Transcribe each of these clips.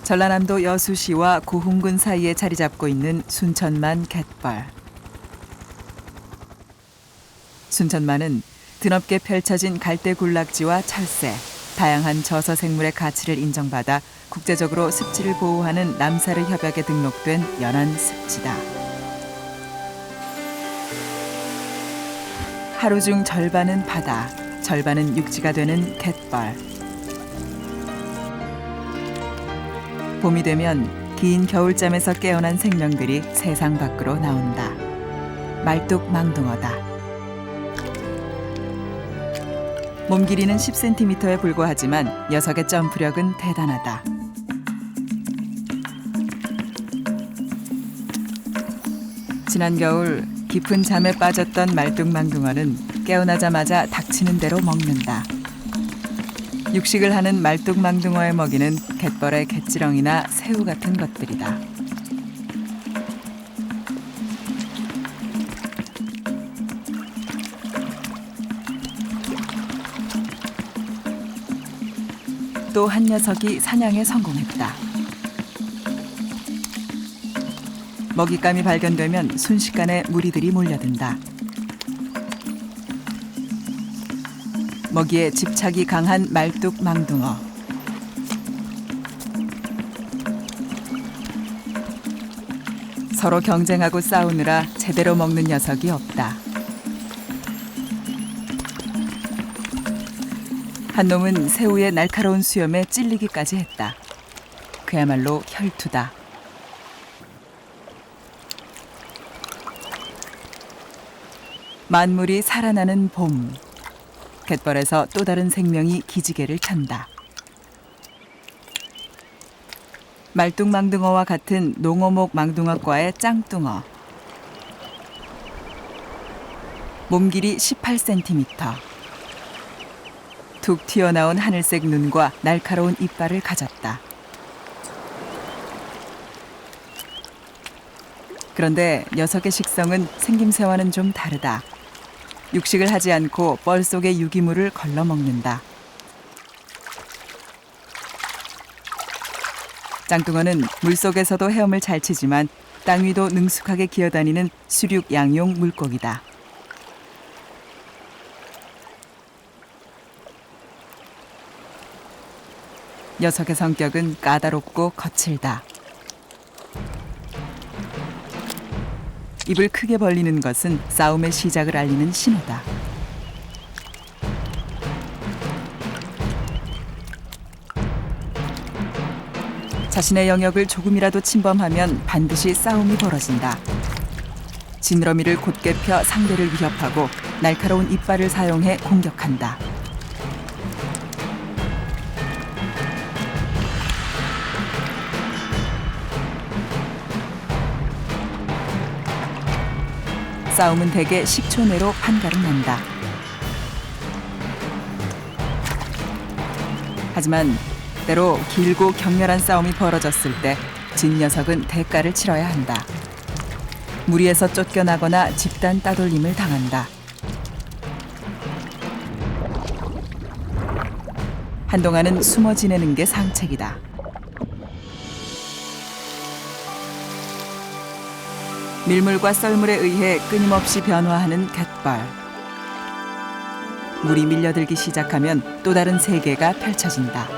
전라남도 여수시와 고흥군 사이에 자리 잡고 있는 순천만 갯벌. 순천만은 드넓게 펼쳐진 갈대군락지와 철새, 다양한 저서 생물의 가치를 인정받아 국제적으로 습지를 보호하는 람사르 협약에 등록된 연안 습지다. 하루 중 절반은 바다, 절반은 육지가 되는 갯벌. 봄이 되면 긴 겨울잠에서 깨어난 생명들이 세상 밖으로 나온다. 말뚝망둥어다. 몸 길이는 10cm에 불과하지만 녀석의 점프력은 대단하다. 지난 겨울 깊은 잠에 빠졌던 말뚝망둥어는 깨어나자마자 닥치는 대로 먹는다. 육식을 하는 말뚝망둥어의 먹이는 갯벌의 갯지렁이나 새우 같은 것들이다. 또 한 녀석이 사냥에 성공했다. 먹잇감이 발견되면 순식간에 무리들이 몰려든다. 먹이에 집착이 강한 말뚝망둥어. 서로 경쟁하고 싸우느라 제대로 먹는 녀석이 없다. 한 놈은 새우의 날카로운 수염에 찔리기까지 했다. 그야말로 혈투다. 만물이 살아나는 봄. 갯벌에서 또 다른 생명이 기지개를 켠다. 말뚝망둥어와 같은 농어목 망둥어과의 짱뚱어. 몸 길이 18cm. 툭 튀어나온 하늘색 눈과 날카로운 이빨을 가졌다. 그런데 녀석의 식성은 생김새와는 좀 다르다. 육식을 하지 않고 뻘 속의 유기물을 걸러먹는다. 짱뚱어는 물속에서도 헤엄을 잘 치지만 땅 위도 능숙하게 기어다니는 수륙 양용 물고기다. 녀석의 성격은 까다롭고 거칠다. 입을 크게 벌리는 것은 싸움의 시작을 알리는 신호다. 자신의 영역을 조금이라도 침범하면 반드시 싸움이 벌어진다. 지느러미를 곧게 펴 상대를 위협하고 날카로운 이빨을 사용해 공격한다. 싸움은 대개 10초 내로 판가름 난다. 하지만 때로 길고 격렬한 싸움이 벌어졌을 때 진 녀석은 대가를 치러야 한다. 무리에서 쫓겨나거나 집단 따돌림을 당한다. 한동안은 숨어 지내는 게 상책이다. 밀물과 썰물에 의해 끊임없이 변화하는 갯벌. 물이 밀려들기 시작하면 또 다른 세계가 펼쳐진다.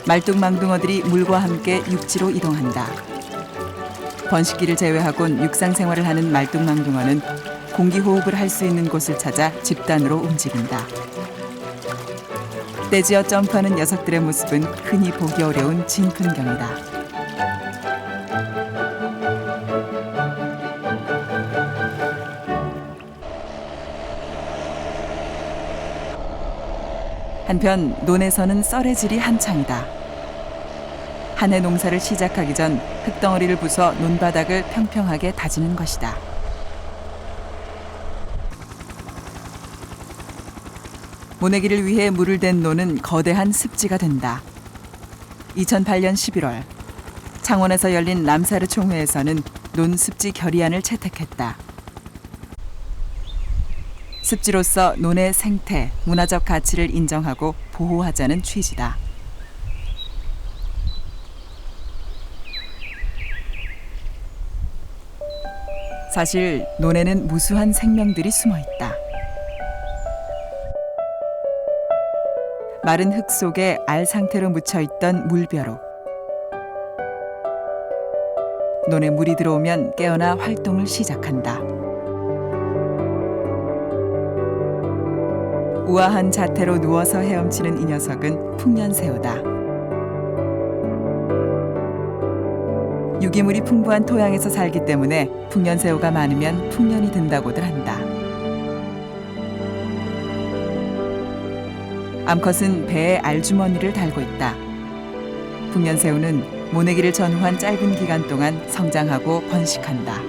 말뚝망둥어들이 물과 함께 육지로 이동한다. 번식기를 제외하곤 육상 생활을 하는 말뚝망둥어는 공기 호흡을 할 수 있는 곳을 찾아 집단으로 움직인다. 떼지어 점프하는 녀석들의 모습은 흔히 보기 어려운 진풍경이다. 한편 논에서는 썰의 질이 한창이다. 한 해 농사를 시작하기 전 흙덩어리를 부숴 논바닥을 평평하게 다지는 것이다. 모내기를 위해 물을 댄 논은 거대한 습지가 된다. 2008년 11월 창원에서 열린 람사르 총회에서는 논 습지 결의안을 채택했다. 습지로서 논의 생태, 문화적 가치를 인정하고 보호하자는 취지다. 사실 논에는 무수한 생명들이 숨어 있다. 마른 흙 속에 알 상태로 묻혀있던 물벼룩. 논에 물이 들어오면 깨어나 활동을 시작한다. 우아한 자태로 누워서 헤엄치는 이 녀석은 풍년새우다. 유기물이 풍부한 토양에서 살기 때문에 풍년새우가 많으면 풍년이 든다고들 한다. 암컷은 배에 알주머니를 달고 있다. 풍년새우는 모내기를 전후한 짧은 기간 동안 성장하고 번식한다.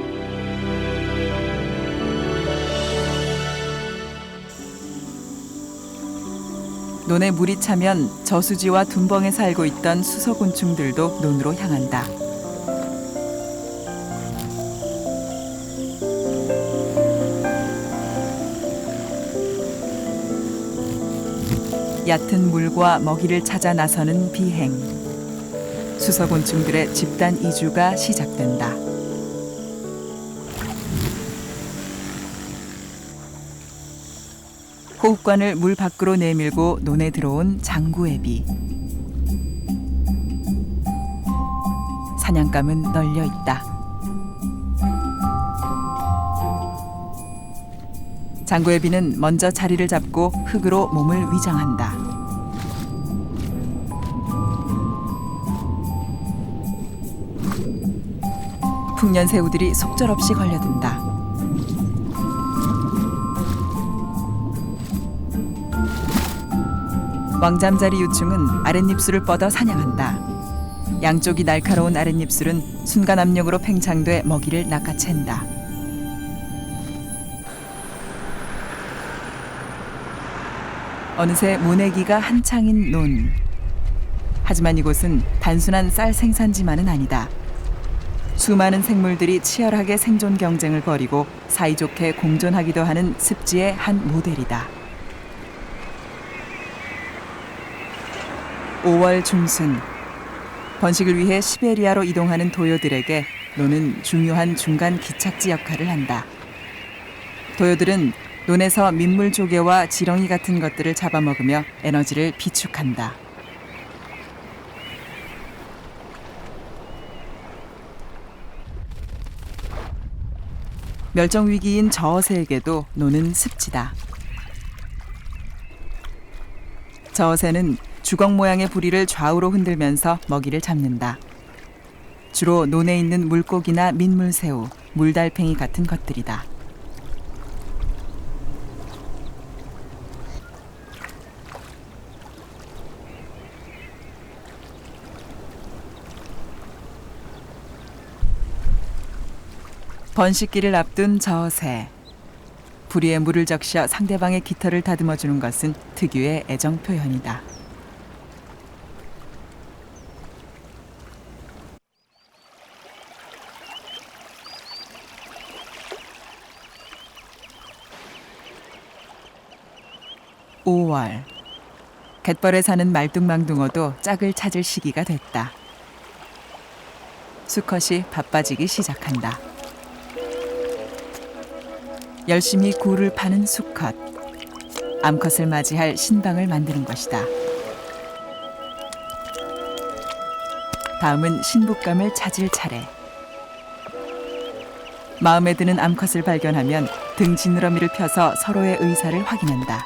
논에 물이 차면 저수지와 둔벙에 살고 있던 수소곤충들도 논으로 향한다. 얕은 물과 먹이를 찾아 나서는 비행. 수소곤충들의 집단 이주가 시작된다. 호흡관을 물 밖으로 내밀고 논에 들어온 장구애비. 사냥감은 널려 있다. 장구애비는 먼저 자리를 잡고 흙으로 몸을 위장한다. 풍년새우들이 속절없이 걸려든다. 왕잠자리 유충은 아랫입술을 뻗어 사냥한다. 양쪽이 날카로운 아랫입술은 순간 압력으로 팽창돼 먹이를 낚아챈다. 어느새 모내기가 한창인 논. 하지만 이곳은 단순한 쌀 생산지만은 아니다. 수많은 생물들이 치열하게 생존 경쟁을 벌이고 사이좋게 공존하기도 하는 습지의 한 모델이다. 5월 중순, 번식을 위해 시베리아로 이동하는 도요들에게 논은 중요한 중간 기착지 역할을 한다. 도요들은 논에서 민물 조개와 지렁이 같은 것들을 잡아먹으며 에너지를 비축한다. 멸종위기인 저어새에게도 논은 습지다. 저어새는 주걱 모양의 부리를 좌우로 흔들면서 먹이를 잡는다. 주로 논에 있는 물고기나 민물새우, 물달팽이 같은 것들이다. 번식기를 앞둔 저어새. 부리에 물을 적셔 상대방의 깃털을 다듬어주는 것은 특유의 애정 표현이다. (5월) 갯벌에 사는 말뚝망둥어도 짝을 찾을 시기가 됐다. 수컷이 바빠지기 시작한다. 열심히 굴을 파는 수컷. 암컷을 맞이할 신방을 만드는 것이다. 다음은 신부감을 찾을 차례. 마음에 드는 암컷을 발견하면 등 지느러미를 펴서 서로의 의사를 확인한다.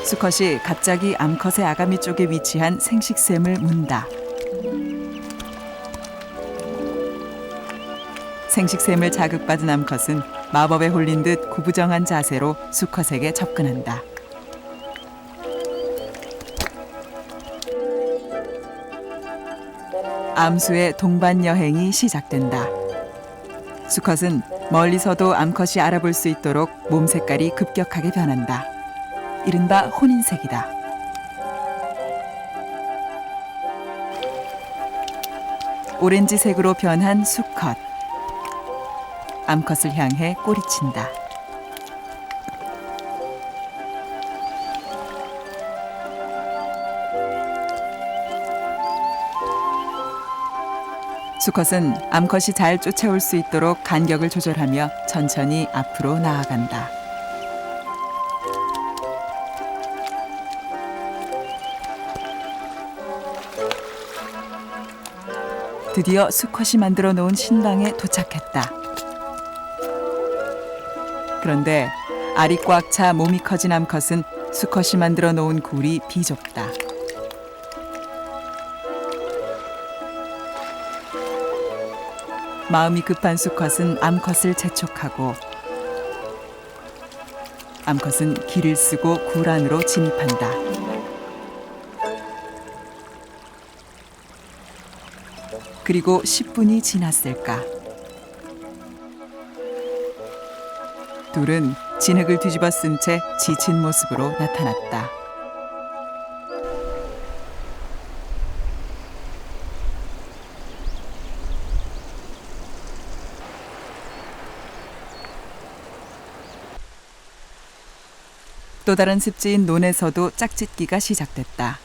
수컷이 갑자기 암컷의 아가미 쪽에 위치한 생식샘을 문다. 생식샘을 자극받은 암컷은 마법에 홀린 듯 구부정한 자세로 수컷에게 접근한다. 암수의 동반 여행이 시작된다. 수컷은 멀리서도 암컷이 알아볼 수 있도록 몸 색깔이 급격하게 변한다. 이른바 혼인색이다. 오렌지색으로 변한 수컷. 암컷을 향해 꼬리친다. 수컷은 암컷이 잘 쫓아올 수 있도록 간격을 조절하며 천천히 앞으로 나아간다. 드디어 수컷이 만들어 놓은 신방에 도착했다. 그런데 알이 꽉 차 몸이 커진 암컷은 수컷이 만들어 놓은 굴이 비좁다. 마음이 급한 수컷은 암컷을 재촉하고 암컷은 기를 쓰고 굴 안으로 진입한다. 그리고 10분이 지났을까. 둘은 진흙을 뒤집어 쓴 채 지친 모습으로 나타났다. 또 다른 습지인 논에서도 짝짓기가 시작됐다.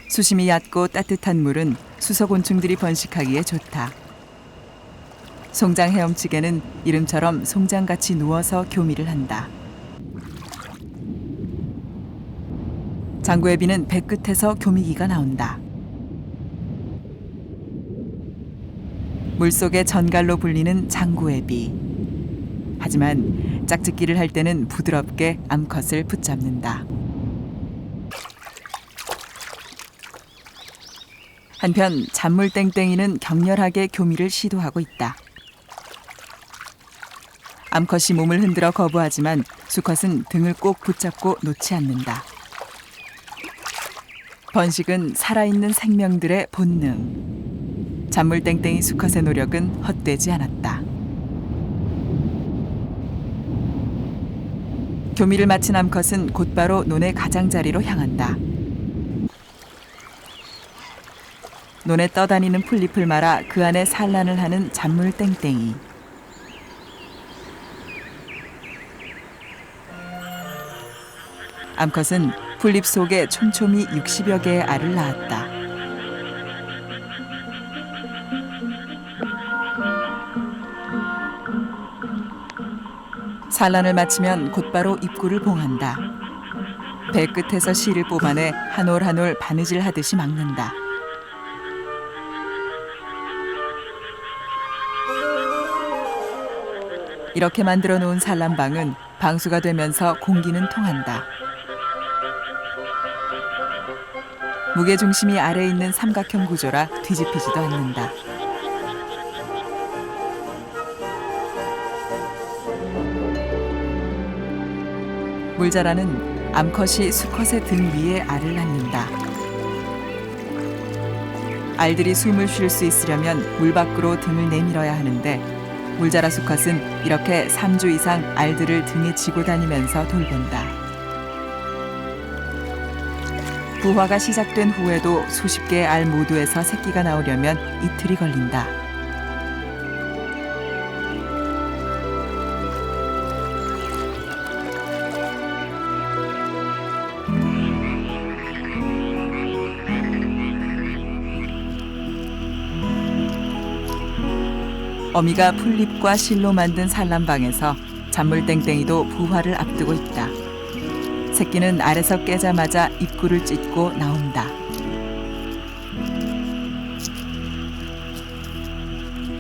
수심이 얕고 따뜻한 물은 수소곤충들이 번식하기에 좋다. 송장 헤엄치개는 이름처럼 송장같이 누워서 교미를 한다. 장구애비는 배 끝에서 교미기가 나온다. 물속의 전갈로 불리는 장구애비. 하지만 짝짓기를 할 때는 부드럽게 암컷을 붙잡는다. 한편 잔물땡땡이는 격렬하게 교미를 시도하고 있다. 암컷이 몸을 흔들어 거부하지만 수컷은 등을 꼭 붙잡고 놓지 않는다. 번식은 살아있는 생명들의 본능. 잔물땡땡이 수컷의 노력은 헛되지 않았다. 교미를 마친 암컷은 곧바로 논의 가장자리로 향한다. 논에 떠다니는 풀잎을 말아 그 안에 산란을 하는 잔물땡땡이. 암컷은 풀잎 속에 촘촘히 60여 개의 알을 낳았다. 산란을 마치면 곧바로 입구를 봉한다. 배 끝에서 실을 뽑아내 한 올 한 올 바느질 하듯이 막는다. 이렇게 만들어 놓은 산란방은 방수가 되면서 공기는 통한다. 무게중심이 아래에 있는 삼각형 구조라 뒤집히지도 않는다. 물자라는 암컷이 수컷의 등 위에 알을 낳는다. 알들이 숨을 쉴 수 있으려면 물 밖으로 등을 내밀어야 하는데 물자라 수컷은 이렇게 3주 이상 알들을 등에 지고 다니면서 돌본다. 부화가 시작된 후에도 수십 개의 알 모두에서 새끼가 나오려면 이틀이 걸린다. 어미가 풀잎과 실로 만든 산란방에서 잔물땡땡이도 부화를 앞두고 있다. 새끼는 알에서 깨자마자 입구를 찢고 나온다.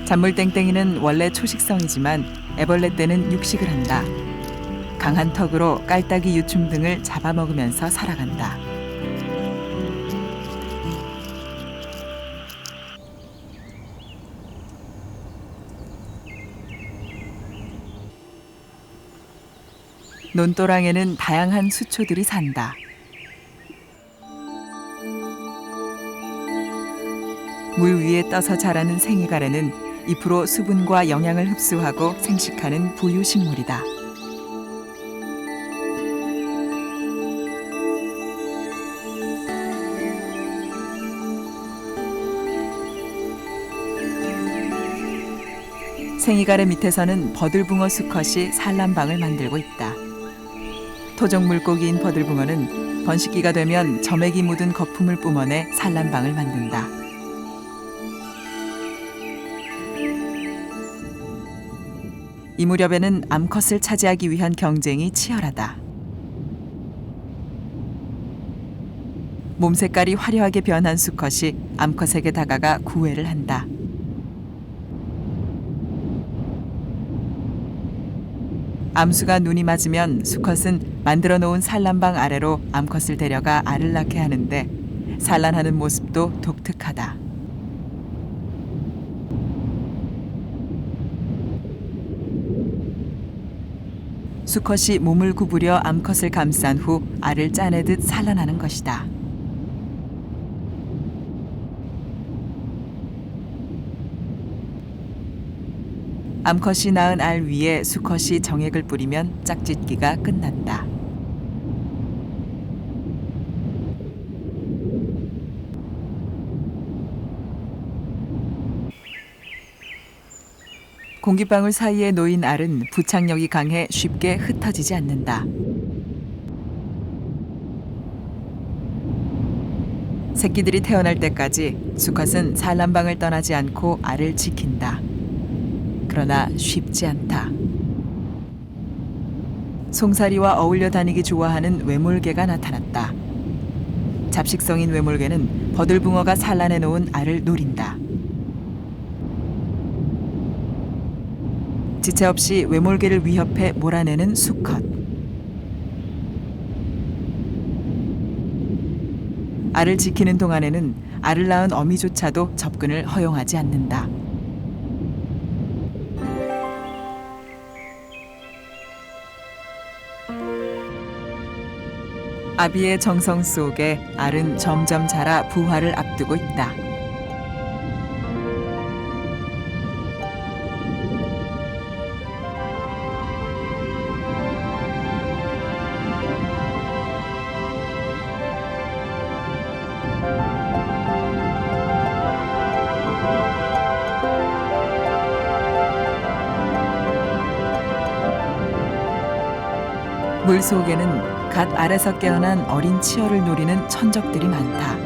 잔물땡땡이는 원래 초식성이지만 애벌레 때는 육식을 한다. 강한 턱으로 깔딱이 유충 등을 잡아먹으면서 살아간다. 논도랑에는 다양한 수초들이 산다. 물 위에 떠서 자라는 생이가래는 잎으로 수분과 영양을 흡수하고 생식하는 부유식물이다. 생이가래 밑에서는 버들붕어 수컷이 산란방을 만들고 있다. 토종 물고기인 버들붕어는 번식기가 되면 점액이 묻은 거품을 뿜어내 산란방을 만든다. 이 무렵에는 암컷을 차지하기 위한 경쟁이 치열하다. 몸 색깔이 화려하게 변한 수컷이 암컷에게 다가가 구애를 한다. 암수가 눈이 맞으면 수컷은 만들어 놓은 산란방 아래로 암컷을 데려가 알을 낳게 하는데 산란하는 모습도 독특하다. 수컷이 몸을 구부려 암컷을 감싼 후 알을 짜내듯 산란하는 것이다. 암컷이 낳은 알 위에 수컷이 정액을 뿌리면 짝짓기가 끝난다. 공기방울 사이에 놓인 알은 부착력이 강해 쉽게 흩어지지 않는다. 새끼들이 태어날 때까지 수컷은 산란방을 떠나지 않고 알을 지킨다. 그러나 쉽지 않다. 송사리와 어울려 다니기 좋아하는 외몰개가 나타났다. 잡식성인 외몰개는 버들붕어가 산란해 놓은 알을 노린다. 지체 없이 외몰개를 위협해 몰아내는 수컷. 알을 지키는 동안에는 알을 낳은 어미조차도 접근을 허용하지 않는다. 아비의 정성 속에 알은 점점 자라 부화를 앞두고 있다. 물 속에는 갓 알에서 깨어난 어린 치어를 노리는 천적들이 많다.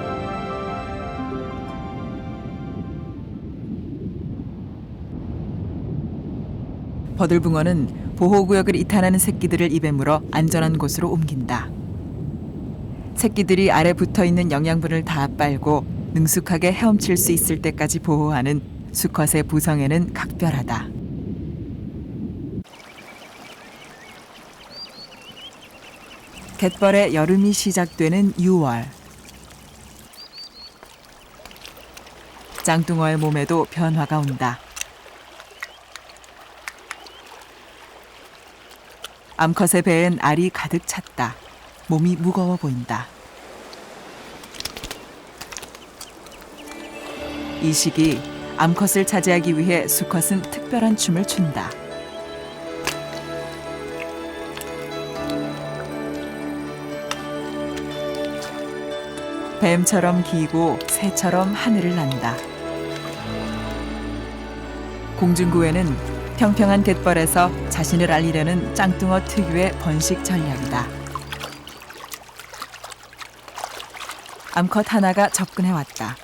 버들붕어는 보호구역을 이탈하는 새끼들을 입에 물어 안전한 곳으로 옮긴다. 새끼들이 알에 붙어있는 영양분을 다 빨고 능숙하게 헤엄칠 수 있을 때까지 보호하는 수컷의 부성애는 각별하다. 갯벌의 여름이 시작되는 6월. 짱뚱어의 몸에도 변화가 온다. 암컷의 배엔 알이 가득 찼다. 몸이 무거워 보인다. 이 시기 암컷을 차지하기 위해 수컷은 특별한 춤을 춘다. 뱀처럼 기고 새처럼 하늘을 난다. 공중구애는 평평한 갯벌에서 자신을 알리려는 짱뚱어 특유의 번식 전략이다. 암컷 하나가 접근해 왔다.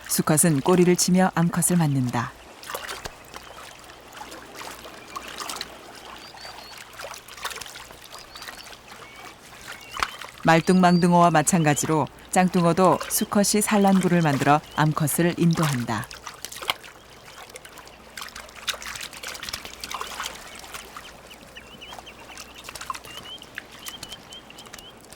수컷은 꼬리를 치며 암컷을 맞는다. 말뚝망둥어와 마찬가지로 짱뚱어도 수컷이 산란구를 만들어 암컷을 인도한다.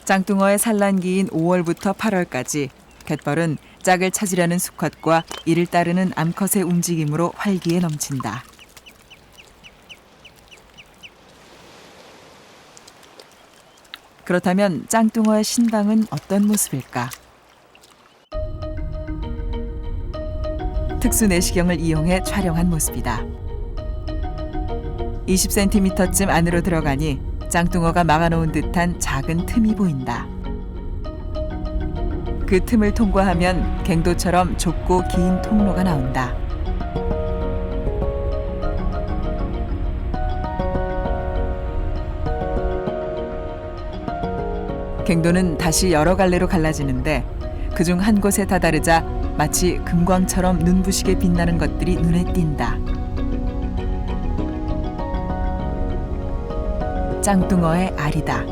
짱뚱어의 산란기인 5월부터 8월까지 갯벌은 짝을 찾으려는 수컷과 이를 따르는 암컷의 움직임으로 활기에 넘친다. 그렇다면 짱뚱어의 신방은 어떤 모습일까? 특수 내시경을 이용해 촬영한 모습이다. 20cm쯤 안으로 들어가니 짱뚱어가 막아놓은 듯한 작은 틈이 보인다. 그 틈을 통과하면 갱도처럼 좁고 긴 통로가 나온다. 갱도는 다시 여러 갈래로 갈라지는데 그중 한 곳에 다다르자 마치 금광처럼 눈부시게 빛나는 것들이 눈에 띈다. 짱뚱어의 알이다.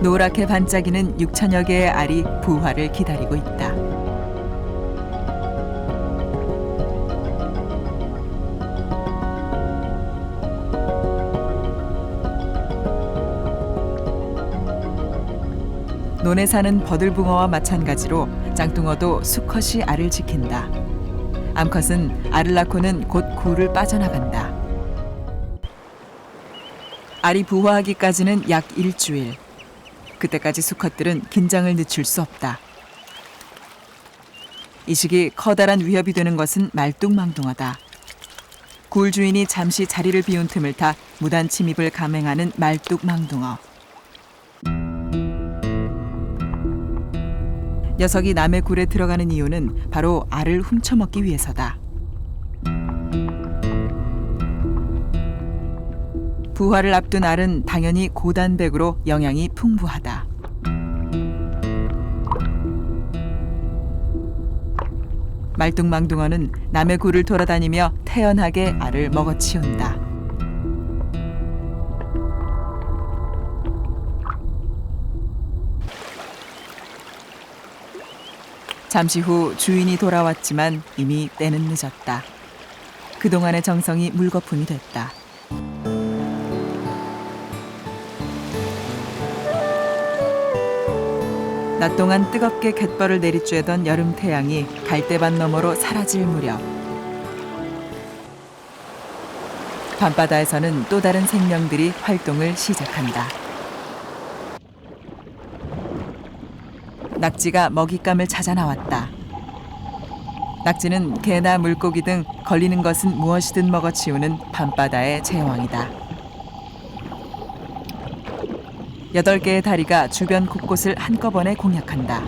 노랗게 반짝이는 6천여 개의 알이 부화를 기다리고 있다. 논에 사는 버들붕어와 마찬가지로 짱뚱어도 수컷이 알을 지킨다. 암컷은 알을 낳고는 곧 굴을 빠져나간다. 알이 부화하기까지는 약 일주일. 그때까지 수컷들은 긴장을 늦출 수 없다. 이 시기 커다란 위협이 되는 것은 말뚝망둥어다. 굴 주인이 잠시 자리를 비운 틈을 타 무단 침입을 감행하는 말뚝망둥어. 녀석이 남의 굴에 들어가는 이유는 바로 알을 훔쳐먹기 위해서다. 부화를 앞둔 알은 당연히 고단백으로 영양이 풍부하다. 말뚝망둥어는 남의 굴을 돌아다니며 태연하게 알을 먹어치운다. 잠시 후 주인이 돌아왔지만 이미 때는 늦었다. 그동안의 정성이 물거품이 됐다. 낮 동안 뜨겁게 갯벌을 내리쬐던 여름 태양이 갈대밭 너머로 사라질 무렵 밤바다에서는 또 다른 생명들이 활동을 시작한다. 낙지가 먹잇감을 찾아 나왔다. 낙지는 개나 물고기 등 걸리는 것은 무엇이든 먹어치우는 밤바다의 제왕이다. 8개의 다리가 주변 곳곳을 한꺼번에 공략한다.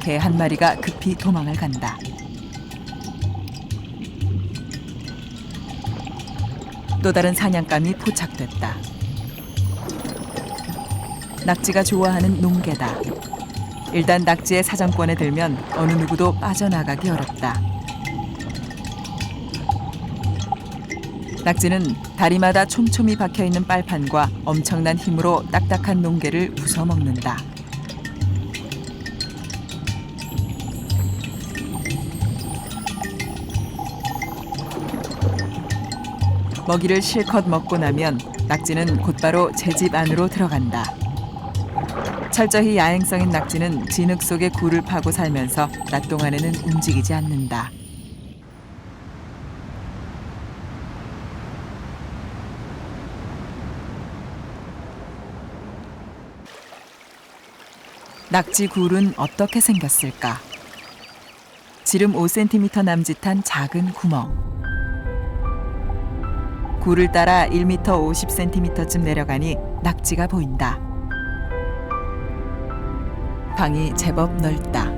개 한 마리가 급히 도망을 간다. 또 다른 사냥감이 포착됐다. 낙지가 좋아하는 농개다. 일단 낙지의 사정권에 들면 어느 누구도 빠져나가기 어렵다. 낙지는 다리마다 촘촘히 박혀있는 빨판과 엄청난 힘으로 딱딱한 농개를 부숴먹는다. 먹이를 실컷 먹고 나면 낙지는 곧바로 제 집 안으로 들어간다. 철저히 야행성인 낙지는 진흙 속에 굴을 파고 살면서 낮 동안에는 움직이지 않는다. 낙지 굴은 어떻게 생겼을까? 지름 5cm 남짓한 작은 구멍. 굴을 따라 1m 50cm쯤 내려가니 낙지가 보인다. 방이 제법 넓다.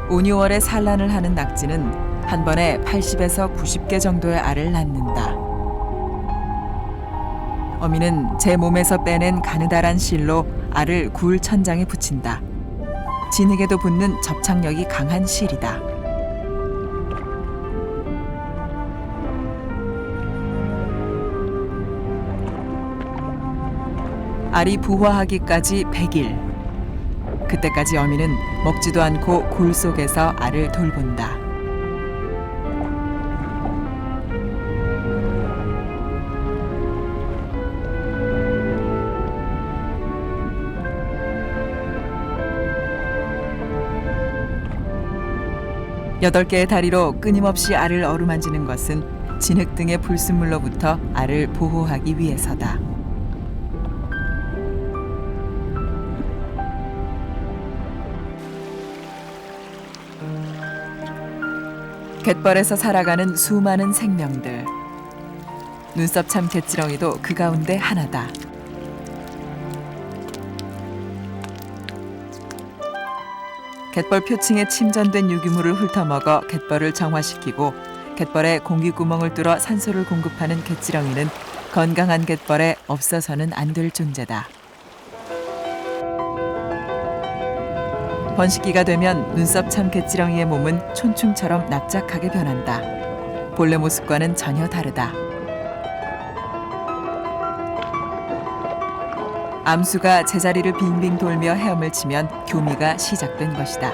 5, 6월에 산란을 하는 낙지는 한 번에 80에서 90개 정도의 알을 낳는다. 어미는 제 몸에서 빼낸 가느다란 실로 알을 굴 천장에 붙인다. 진흙에도 붙는 접착력이 강한 실이다. 알이 부화하기까지 100일. 그때까지 어미는 먹지도 않고 굴 속에서 알을 돌본다. 여덟 개의 다리로 끊임없이 알을 어루만지는 것은 진흙 등의 불순물로부터 알을 보호하기 위해서다. 갯벌에서 살아가는 수많은 생명들. 눈썹참 개지렁이도 그 가운데 하나다. 갯벌 표층에 침전된 유기물을 훑어먹어 갯벌을 정화시키고 갯벌에 공기구멍을 뚫어 산소를 공급하는 갯지렁이는 건강한 갯벌에 없어서는 안 될 존재다. 번식기가 되면 눈썹참 갯지렁이의 몸은 촌충처럼 납작하게 변한다. 본래 모습과는 전혀 다르다. 암수가 제자리를 빙빙 돌며 헤엄을 치면 교미가 시작된 것이다.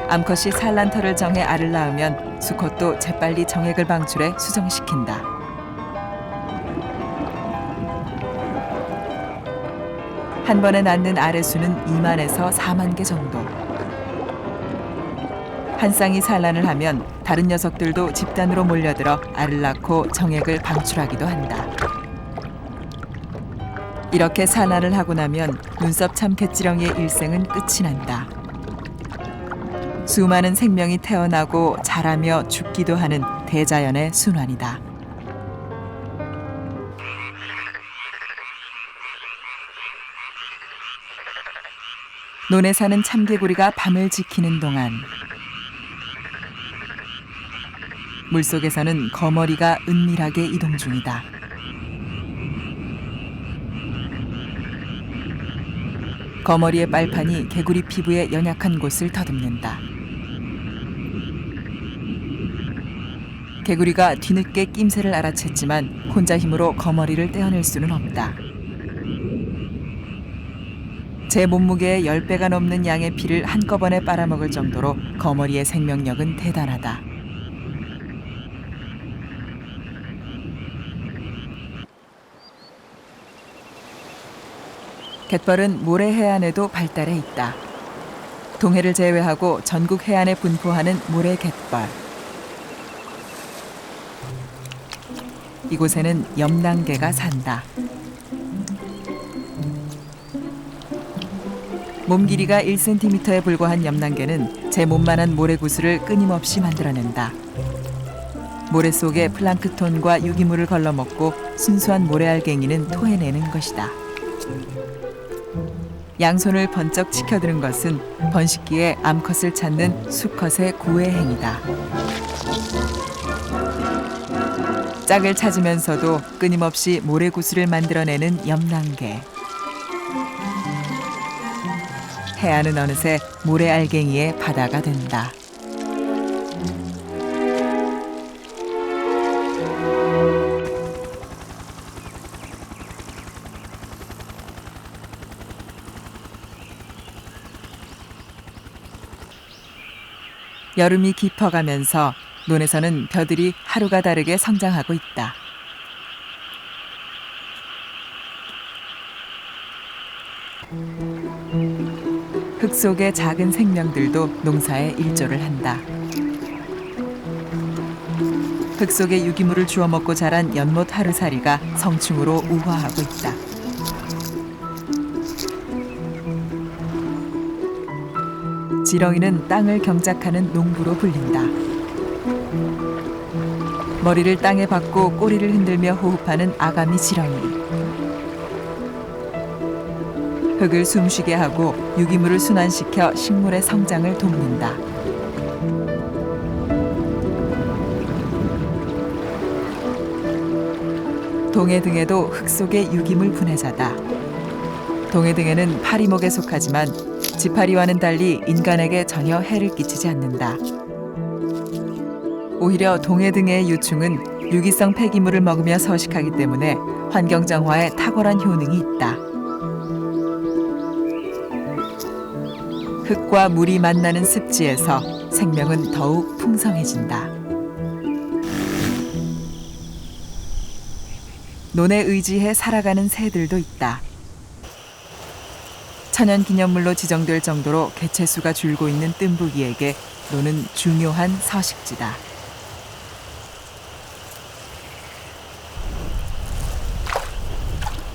암컷이 산란터를 정해 알을 낳으면 수컷도 재빨리 정액을 방출해 수정시킨다. 한 번에 낳는 알의 수는 2만에서 4만 개 정도. 한 쌍이 산란을 하면 다른 녀석들도 집단으로 몰려들어 알을 낳고 정액을 방출하기도 한다. 이렇게 산란을 하고 나면 눈썹참 갯지렁이의 일생은 끝이 난다. 수많은 생명이 태어나고 자라며 죽기도 하는 대자연의 순환이다. 논에 사는 참개구리가 밤을 지키는 동안 물속에서는 거머리가 은밀하게 이동 중이다. 거머리의 빨판이 개구리 피부의 연약한 곳을 더듬는다. 개구리가 뒤늦게 낌새를 알아챘지만 혼자 힘으로 거머리를 떼어낼 수는 없다. 제 몸무게의 10배가 넘는 양의 피를 한꺼번에 빨아먹을 정도로 거머리의 생명력은 대단하다. 갯벌은 모래 해안에도 발달해 있다. 동해를 제외하고 전국 해안에 분포하는 모래 갯벌. 이곳에는 염난개가 산다. 몸 길이가 1cm에 불과한 염난개는 제 몸만한 모래구슬을 끊임없이 만들어낸다. 모래 속에 플랑크톤과 유기물을 걸러먹고 순수한 모래알갱이는 토해내는 것이다. 양손을 번쩍 치켜드는 것은 번식기에 암컷을 찾는 수컷의 구애 행위다. 짝을 찾으면서도 끊임없이 모래구슬을 만들어내는 염난개. 해안은 어느새 모래알갱이의 바다가 된다. 여름이 깊어가면서 논에서는 벼들이 하루가 다르게 성장하고 있다. 흙 속의 작은 생명들도 농사에 일조를 한다. 흙 속에 유기물을 주워 먹고 자란 연못 하루살이가 성충으로 우화하고 있다. 지렁이는 땅을 경작하는 농부로 불린다. 머리를 땅에 박고 꼬리를 흔들며 호흡하는 아가미 지렁이. 흙을 숨쉬게 하고 유기물을 순환시켜 식물의 성장을 돕는다. 동해등에도 흙 속의 유기물 분해자다. 동해등에는 파리목에 속하지만 지파리와는 달리 인간에게 전혀 해를 끼치지 않는다. 오히려 동해등의 유충은 유기성 폐기물을 먹으며 서식하기 때문에 환경정화에 탁월한 효능이 있다. 흙과 물이 만나는 습지에서 생명은 더욱 풍성해진다. 논에 의지해 살아가는 새들도 있다. 천연기념물로 지정될 정도로 개체수가 줄고 있는 뜸부기에게 논은 중요한 서식지다.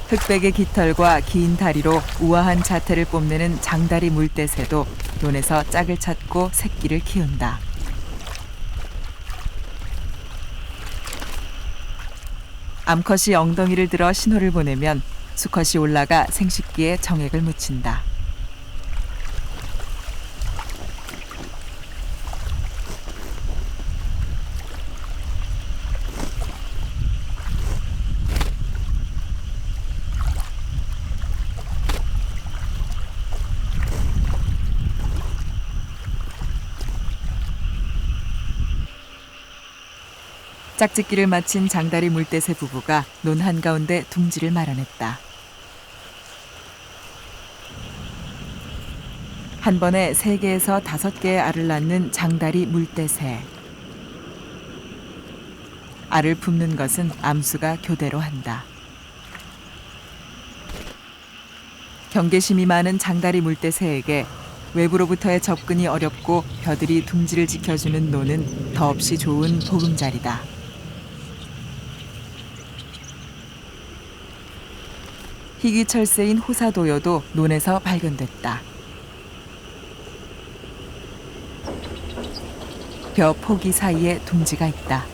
흑백의 깃털과 긴 다리로 우아한 자태를 뽐내는 장다리 물대새도 논에서 짝을 찾고 새끼를 키운다. 암컷이 엉덩이를 들어 신호를 보내면 수컷이 올라가 생식기에 정액을 묻힌다. 짝짓기를 마친 장다리 물대새 부부가 논 한가운데 둥지를 마련했다. 한 번에 3개에서 5개의 알을 낳는 장다리 물대새. 알을 품는 것은 암수가 교대로 한다. 경계심이 많은 장다리 물대새에게 외부로부터의 접근이 어렵고 벼들이 둥지를 지켜주는 논은 더없이 좋은 보금자리다. 희귀철새인 호사도요도 논에서 발견됐다. 벼 포기 사이에 둥지가 있다.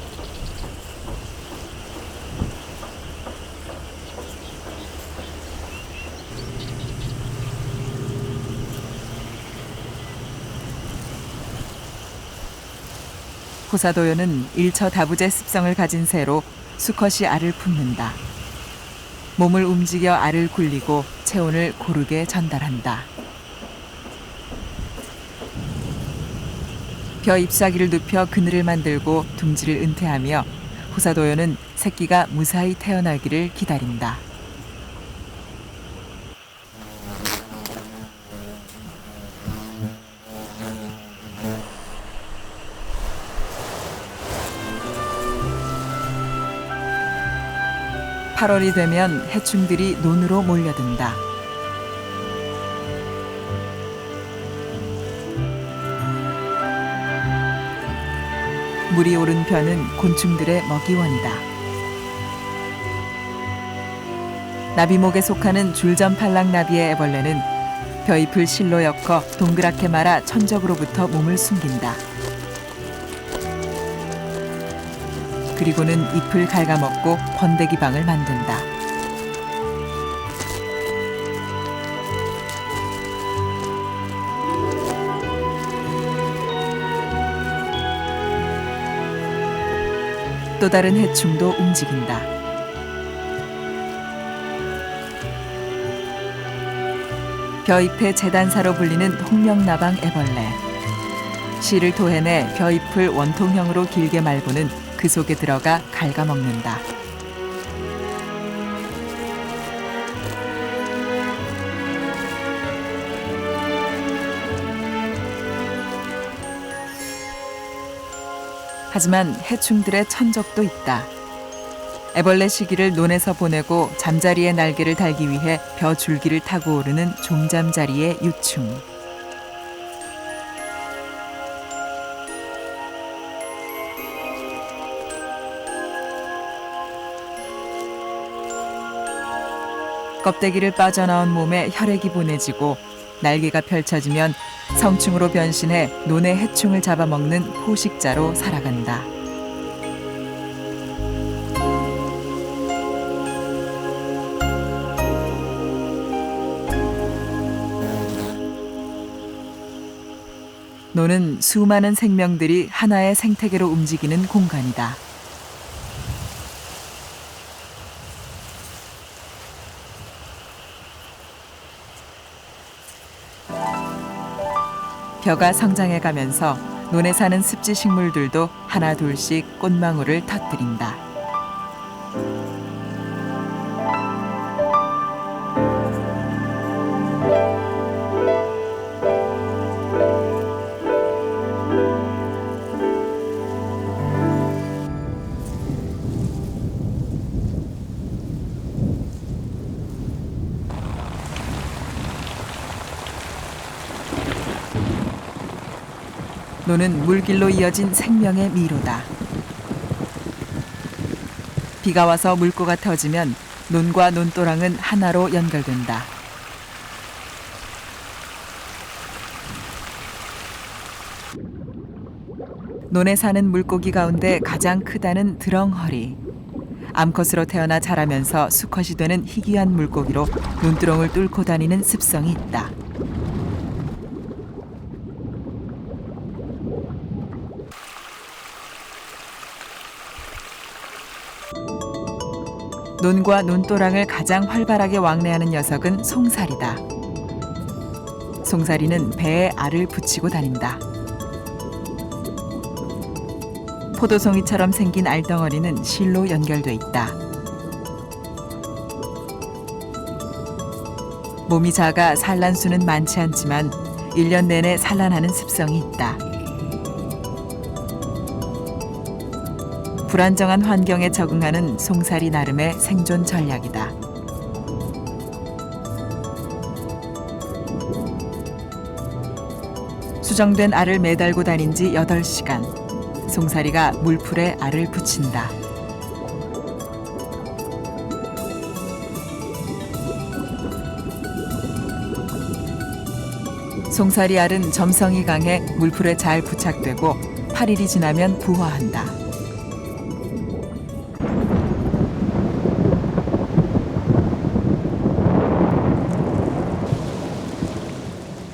호사도요는 일처다부제 습성을 가진 새로 수컷이 알을 품는다. 몸을 움직여 알을 굴리고 체온을 고르게 전달한다. 벼 잎사귀를 눕혀 그늘을 만들고 둥지를 은퇴하며 호사도요는 새끼가 무사히 태어나기를 기다린다. (8월이) 되면 해충들이 논으로 몰려든다. 물이 오른 벼는 곤충들의 먹이원이다. 나비목에 속하는 줄점팔락나비의 애벌레는 벼잎을 실로 엮어 동그랗게 말아 천적으로부터 몸을 숨긴다. 그리고는 잎을 갉아먹고 번데기방을 만든다. 또 다른 해충도 움직인다. 벼잎의 재단사로 불리는 홍명나방 애벌레. 씨를 토해내 벼잎을 원통형으로 길게 말고는 그 속에 들어가 갉아먹는다. 하지만 해충들의 천적도 있다. 애벌레 시기를 논에서 보내고 잠자리에 날개를 달기 위해 벼 줄기를 타고 오르는 종잠자리의 유충. 껍데기를 빠져나온 몸에 혈액이 보내지고 날개가 펼쳐지면 성충으로 변신해 논의 해충을 잡아먹는 포식자로 살아간다. 논은 수많은 생명들이 하나의 생태계로 움직이는 공간이다. 벼가 성장해 가면서 논에 사는 습지 식물들도 하나 둘씩 꽃망울을 터뜨린다. 논은 물길로 이어진 생명의 미로다. 비가 와서 물고가 터지면 논과 논도랑은 하나로 연결된다. 논에 사는 물고기 가운데 가장 크다는 드렁허리. 암컷으로 태어나 자라면서 수컷이 되는 희귀한 물고기로 논두렁을 뚫고 다니는 습성이 있다. 논과 논도랑을 가장 활발하게 왕래하는 녀석은 송사리다. 송사리는 배에 알을 붙이고 다닌다. 포도송이처럼 생긴 알덩어리는 실로 연결돼 있다. 몸이 작아 산란수는 많지 않지만 1년 내내 산란하는 습성이 있다. 불안정한 환경에 적응하는 송사리 나름의 생존 전략이다. 수정된 알을 매달고 다닌 지 8시간. 송사리가 물풀에 알을 붙인다. 송사리 알은 점성이 강해 물풀에 잘 부착되고 8일이 지나면 부화한다.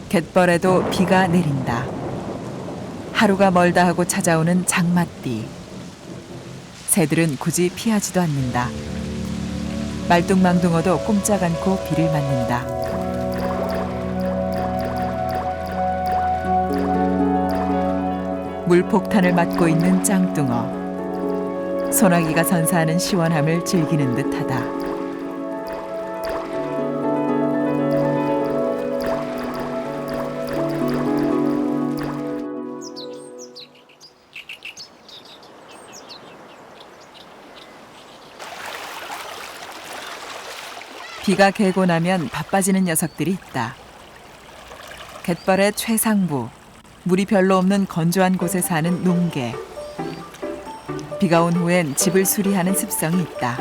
갯벌에도 비가 내린다. 하루가 멀다 하고 찾아오는 장맛비. 새들은 굳이 피하지도 않는다. 말뚱망둥어도 꼼짝 않고 비를 맞는다. 물폭탄을 맞고 있는 짱뚱어. 소나기가 선사하는 시원함을 즐기는 듯하다. 비가 개고 나면 바빠지는 녀석들이 있다. 갯벌의 최상부, 물이 별로 없는 건조한 곳에 사는 농개. 비가 온 후엔 집을 수리하는 습성이 있다.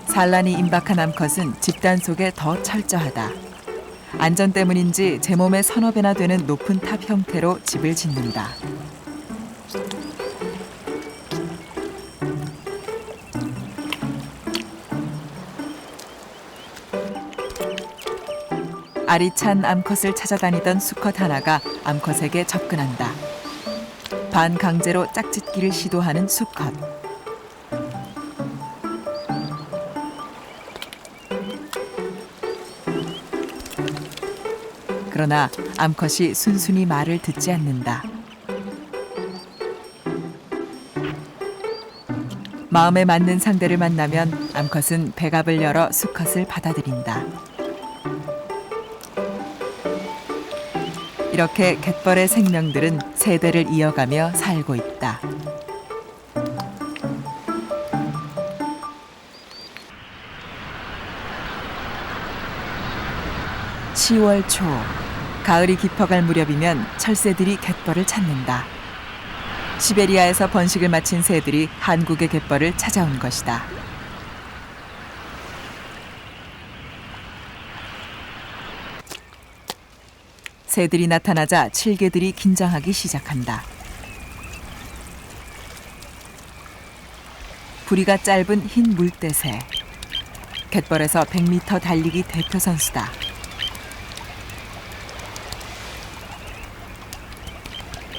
산란이 임박한 암컷은 집단 속에 더 철저하다. 안전 때문인지 제 몸에 서너 배나 되는 높은 탑 형태로 집을 짓는다. 알이 찬 암컷을 찾아다니던 수컷 하나가 암컷에게 접근한다. 반강제로 짝짓기를 시도하는 수컷. 그러나 암컷이 순순히 말을 듣지 않는다. 마음에 맞는 상대를 만나면 암컷은 배갑을 열어 수컷을 받아들인다. 이렇게 갯벌의 생명들은 세대를 이어가며 살고 있다. (10월) 초 가을이 깊어갈 무렵이면 철새들이 갯벌을 찾는다. 시베리아에서 번식을 마친 새들이 한국의 갯벌을 찾아온 것이다. 새들이 나타나자 칠개들이 긴장하기 시작한다. 부리가 짧은 흰 물대새. 갯벌에서 100m 달리기 대표 선수다.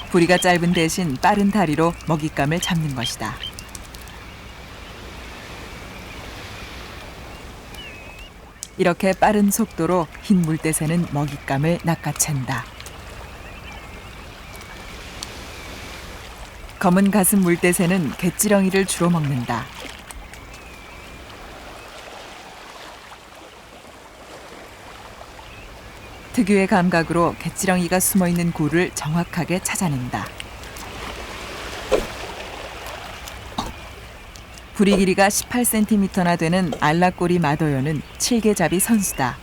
부리가 짧은 대신 빠른 다리로 먹잇감을 잡는 것이다. 이렇게 빠른 속도로 흰 물대새는 먹잇감을 낚아챈다. 검은 가슴 물대새는 갯지렁이를 주로 먹는다. 특유의 감각으로 갯지렁이가 숨어있는 굴을 정확하게 찾아낸다. 부리 길이가 18cm나 되는 알라꼬리 마도요는 칠개잡이 선수다.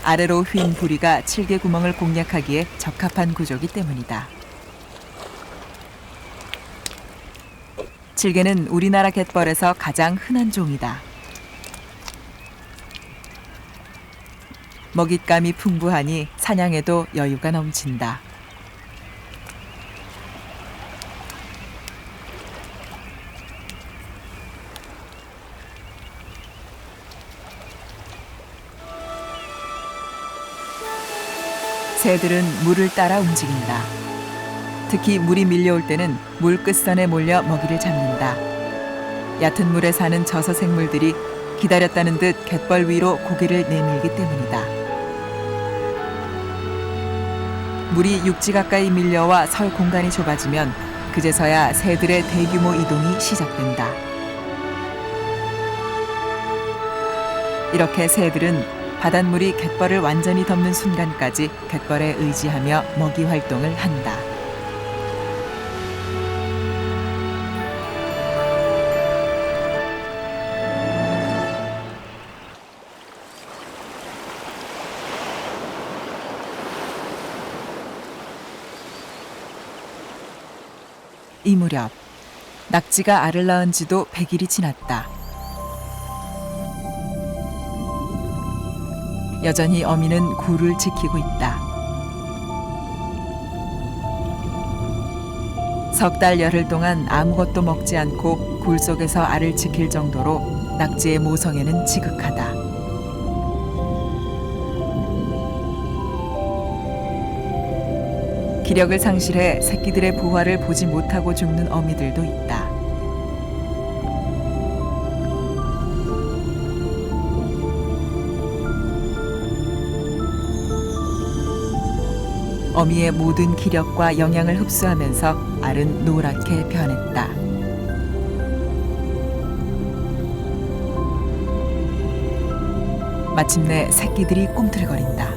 아래로 휜 부리가 칠개 구멍을 공략하기에 적합한 구조기 때문이다. 칠개는 우리나라 갯벌에서 가장 흔한 종이다. 먹잇감이 풍부하니 사냥에도 여유가 넘친다. 새들은 물을 따라 움직인다. 특히 물이 밀려올 때는 물 끝선에 몰려 먹이를 잡는다. 얕은 물에 사는 저서 생물들이 기다렸다는 듯 갯벌 위로 고개를 내밀기 때문이다. 물이 육지 가까이 밀려와 설 공간이 좁아지면 그제서야 새들의 대규모 이동이 시작된다. 이렇게 새들은 바닷물이 갯벌을 완전히 덮는 순간까지 갯벌에 의지하며 먹이 활동을 한다. 이 무렵 낙지가 알을 낳은 지도 100일이 지났다. 여전히 어미는 굴을 지키고 있다. 석 달 열흘 동안 아무것도 먹지 않고 굴 속에서 알을 지킬 정도로 낙지의 모성애는 지극하다. 기력을 상실해 새끼들의 부화를 보지 못하고 죽는 어미들도 있다. 어미의 모든 기력과 영양을 흡수하면서 알은 노랗게 변했다. 마침내 새끼들이 꿈틀거린다.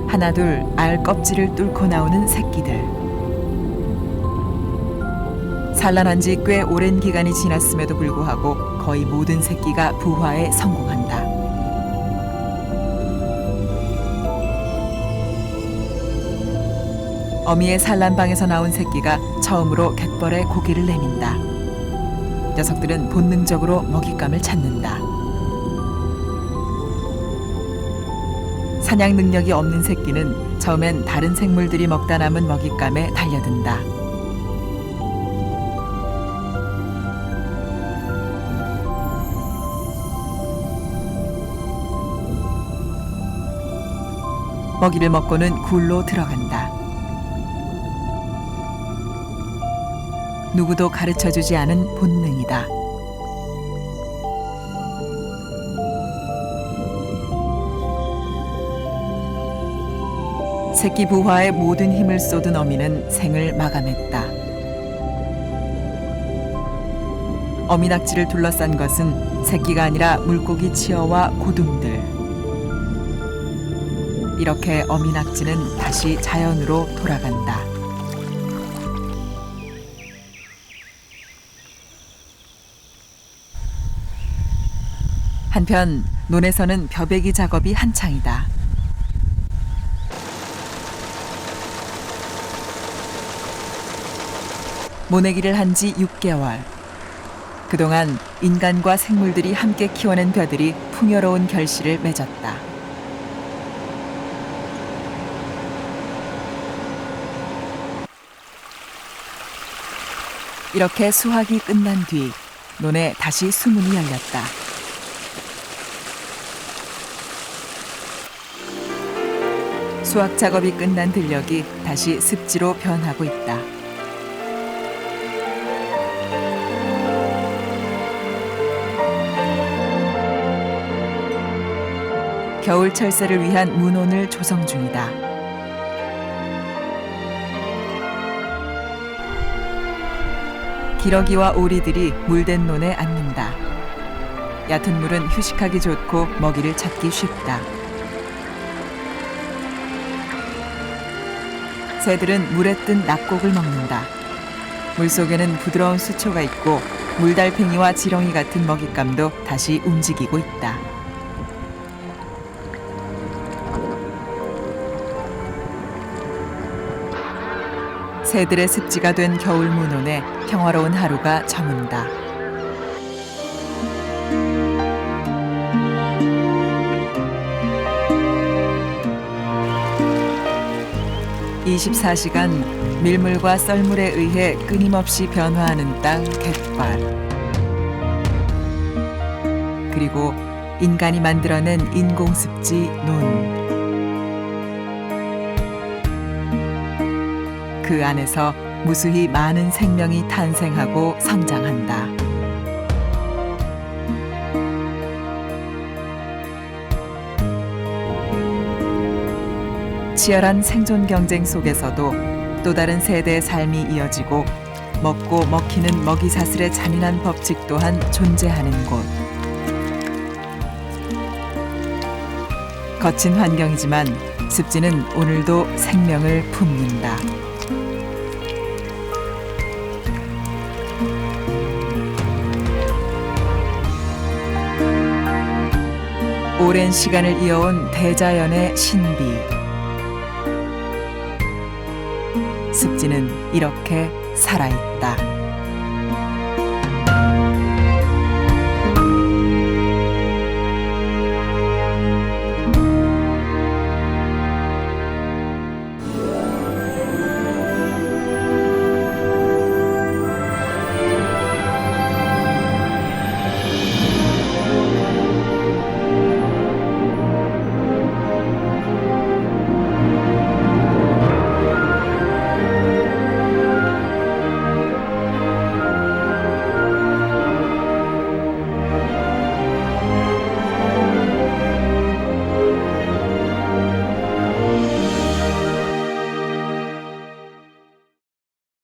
하나둘 알 껍질을 뚫고 나오는 새끼들. 산란한 지 꽤 오랜 기간이 지났음에도 불구하고 거의 모든 새끼가 부화에 성공한다. 어미의 산란방에서 나온 새끼가 처음으로 갯벌에 고기를 내민다. 녀석들은 본능적으로 먹잇감을 찾는다. 사냥 능력이 없는 새끼는 처음엔 다른 생물들이 먹다 남은 먹잇감에 달려든다. 먹이를 먹고는 굴로 들어간다. 누구도 가르쳐주지 않은 본능이다. 새끼 부화에 모든 힘을 쏟은 어미는 생을 마감했다. 어미 낙지를 둘러싼 것은 새끼가 아니라 물고기 치어와 고둥들. 이렇게 어미 낙지는 다시 자연으로 돌아간다. 한편 논에서는 벼베기 작업이 한창이다. 모내기를 한 지 6개월. 그동안 인간과 생물들이 함께 키워낸 벼들이 풍요로운 결실을 맺었다. 이렇게 수확이 끝난 뒤 논에 다시 수문이 열렸다. 수확 작업이 끝난 들녘이 다시 습지로 변하고 있다. 겨울 철새를 위한 문온을 조성 중이다. 기러기와 오리들이 물된 논에 앉는다. 얕은 물은 휴식하기 좋고 먹이를 찾기 쉽다. 새들은 물에 뜬 낙곡을 먹는다. 물속에는 부드러운 수초가 있고 물달팽이와 지렁이 같은 먹잇감도 다시 움직이고 있다. 새들의 습지가 된 겨울 문온에 평화로운 하루가 저문다. (24시간) 밀물과 썰물에 의해 끊임없이 변화하는 땅 갯벌. 그리고 인간이 만들어낸 인공습지 논. 그 안에서 무수히 많은 생명이 탄생하고 성장한다. 치열한 생존 경쟁 속에서도 또 다른 세대의 삶이 이어지고 먹고 먹히는 먹이사슬의 잔인한 법칙 또한 존재하는 곳. 거친 환경이지만 습지는 오늘도 생명을 품는다. 오랜 시간을 이어온 대자연의 신비. 습지는 이렇게 살아있다.